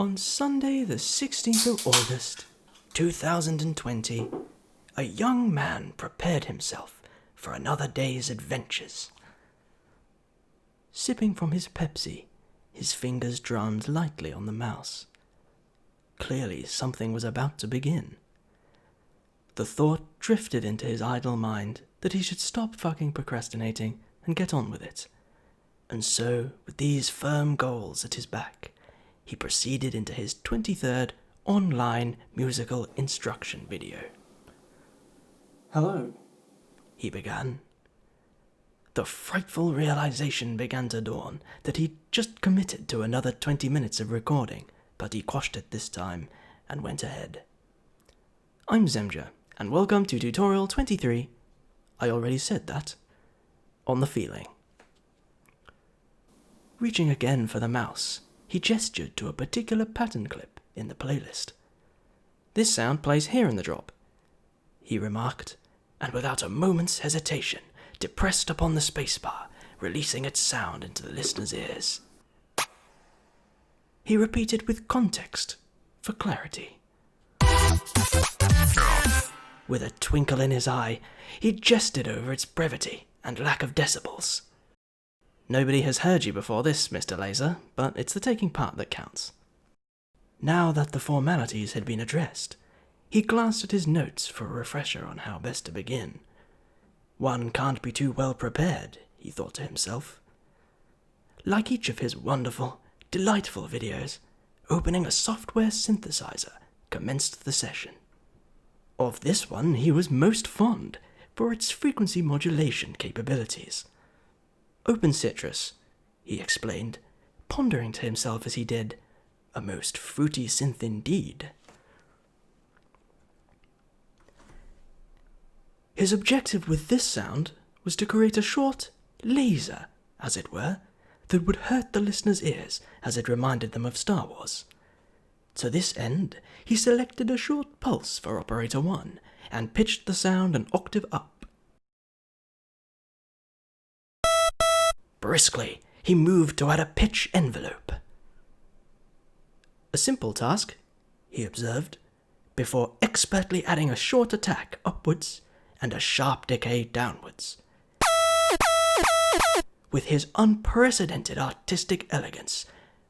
On Sunday, the 16th of August, 2020, a young man prepared himself for another day's adventures. Sipping from his Pepsi, his fingers drummed lightly on the mouse. Clearly, something was about to begin. The thought drifted into his idle mind that he should stop fucking procrastinating and get on with it. And so, with these firm goals at his back, he proceeded into his 23rd online musical instruction video. Hello, He began. The frightful realization began to dawn that he'd just committed to another 20 minutes of recording, but he quashed it this time and went ahead. I'm Zemja, and welcome to tutorial 23. I already said that. On the feeling. Reaching again for the mouse, he gestured to a particular pattern clip in the playlist. This sound plays here in the drop, he remarked, and without a moment's hesitation, depressed upon the spacebar, releasing its sound into the listener's ears. He repeated with context, for clarity. With a twinkle in his eye, he jested over its brevity and lack of decibels. Nobody has heard you before this, Mr. Laser, but it's the taking part that counts. Now that the formalities had been addressed, he glanced at his notes for a refresher on how best to begin. One can't be too well prepared, he thought to himself. Like each of his wonderful, delightful videos, opening a software synthesizer commenced the session. Of this one he was most fond for its frequency modulation capabilities. Open Citrus, he explained, pondering to himself as he did, a most fruity synth indeed. His objective with this sound was to create a short laser, as it were, that would hurt the listener's ears as it reminded them of Star Wars. To this end, he selected a short pulse for operator 1 and pitched the sound an octave up. Briskly, he moved to add a pitch envelope. A simple task, he observed, before expertly adding a short attack upwards and a sharp decay downwards. With his unprecedented artistic elegance,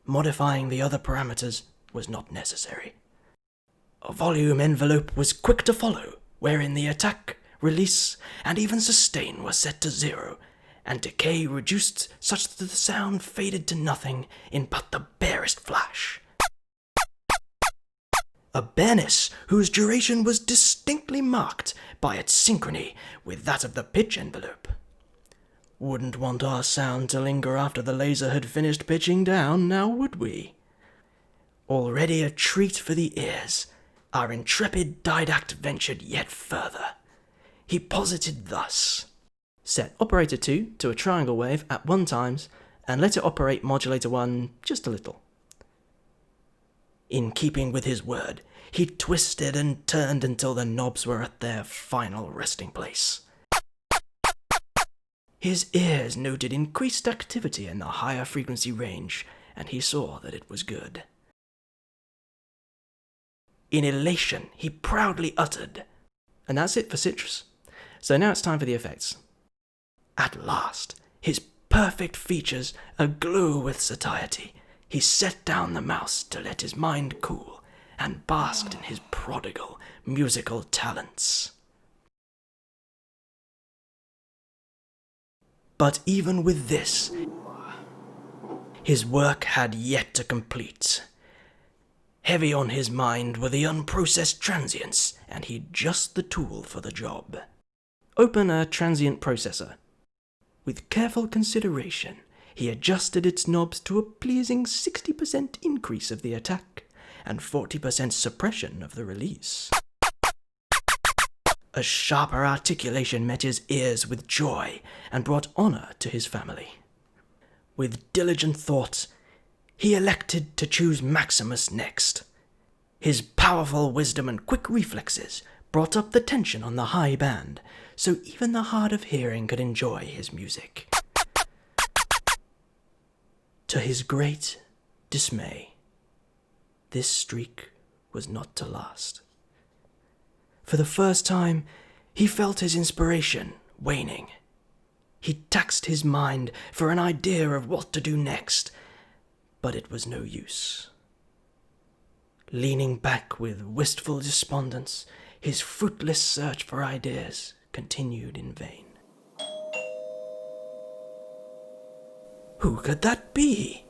modifying the other parameters was not necessary. A volume envelope was quick to follow, wherein the attack, release, and even sustain were set to 0, and decay reduced such that the sound faded to nothing in but the barest flash. A bareness whose duration was distinctly marked by its synchrony with that of the pitch envelope. Wouldn't want our sound to linger after the laser had finished pitching down, now would we? Already a treat for the ears, our intrepid didact ventured yet further. He posited thus. Set operator 2 to a triangle wave at 1 times, and let it operate modulator 1 just a little. In keeping with his word, he twisted and turned until the knobs were at their final resting place. His ears noted increased activity in the higher frequency range, and he saw that it was good. In elation, he proudly uttered, and that's it for Citrus. So now it's time for the effects. At last, his perfect features aglow with satiety, he set down the mouse to let his mind cool and basked in his prodigal musical talents. But even with this, his work had yet to complete. Heavy on his mind were the unprocessed transients, and he'd just the tool for the job. Open a transient processor. With careful consideration, he adjusted its knobs to a pleasing 60% increase of the attack and 40% suppression of the release. A sharper articulation met his ears with joy and brought honor to his family. With diligent thought, he elected to choose Maximus next. His powerful wisdom and quick reflexes brought up the tension on the high band, so even the hard of hearing could enjoy his music. To his great dismay, this streak was not to last. For the first time, he felt his inspiration waning. He taxed his mind for an idea of what to do next, but it was no use. Leaning back with wistful despondence, his fruitless search for ideas continued in vain. Who could that be?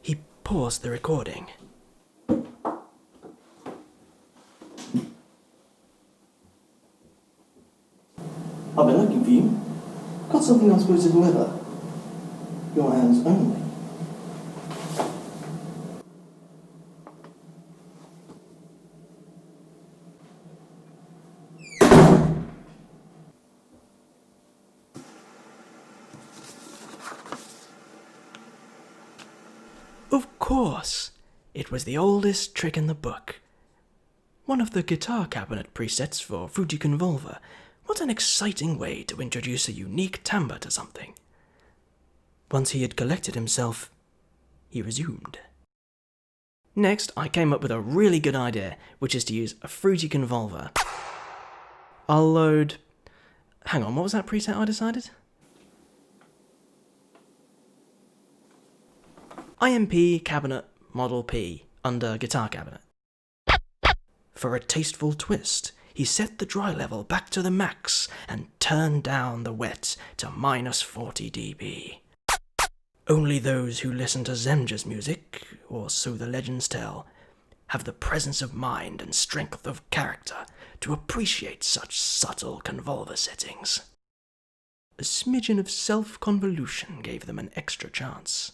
He paused the recording. I've been looking for you. Got something I'm supposed to deliver. Your hands only. Of course, it was the oldest trick in the book. One of the guitar cabinet presets for Fruity Convolver. What an exciting way to introduce a unique timbre to something. Once he had collected himself, he resumed. Next, I came up with a really good idea, which is to use a Fruity Convolver. I'll load... Hang on, what was that preset I decided? IMP Cabinet Model P under Guitar Cabinet. For a tasteful twist, he set the dry level back to the max and turned down the wet to minus 40 dB. Only those who listen to Zemja's music, or so the legends tell, have the presence of mind and strength of character to appreciate such subtle convolver settings. A smidgen of self-convolution gave them an extra chance.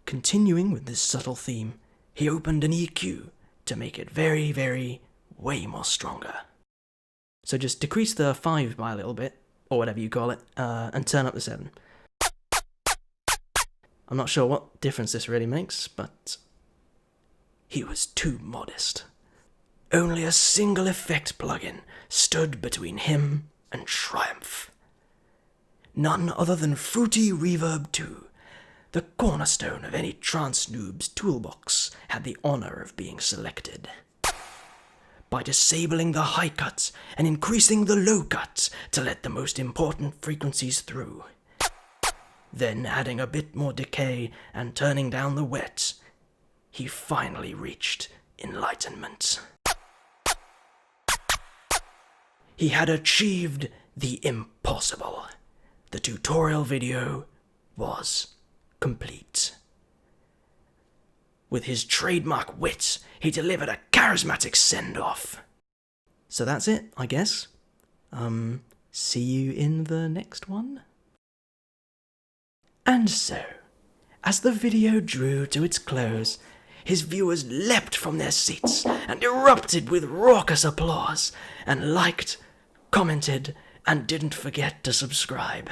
Continuing with this subtle theme, he opened an EQ to make it way more stronger. So just decrease the 5 by a little bit, or whatever you call it, and turn up the 7. I'm not sure what difference this really makes, but he was too modest. Only a single effect plugin stood between him and triumph. None other than Fruity Reverb 2, the cornerstone of any trance noob's toolbox, had the honor of being selected. By disabling the high cuts and increasing the low cuts to let the most important frequencies through. Then adding a bit more decay and turning down the wet, he finally reached enlightenment. He had achieved the impossible. The tutorial video was complete. With his trademark wit, he delivered a charismatic send-off. So that's it, I guess. See you in the next one? And so, as the video drew to its close, his viewers leapt from their seats and erupted with raucous applause, and liked, commented, and didn't forget to subscribe.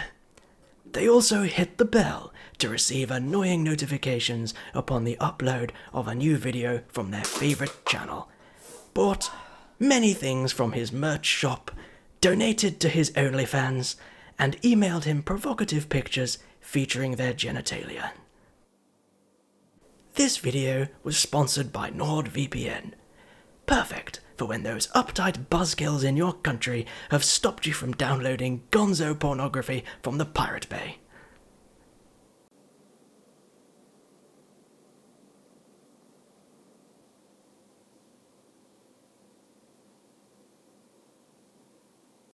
They also hit the bell to receive annoying notifications upon the upload of a new video from their favourite channel, bought many things from his merch shop, donated to his OnlyFans, and emailed him provocative pictures featuring their genitalia. This video was sponsored by NordVPN. Perfect for when those uptight buzzkills in your country have stopped you from downloading gonzo pornography from the Pirate Bay.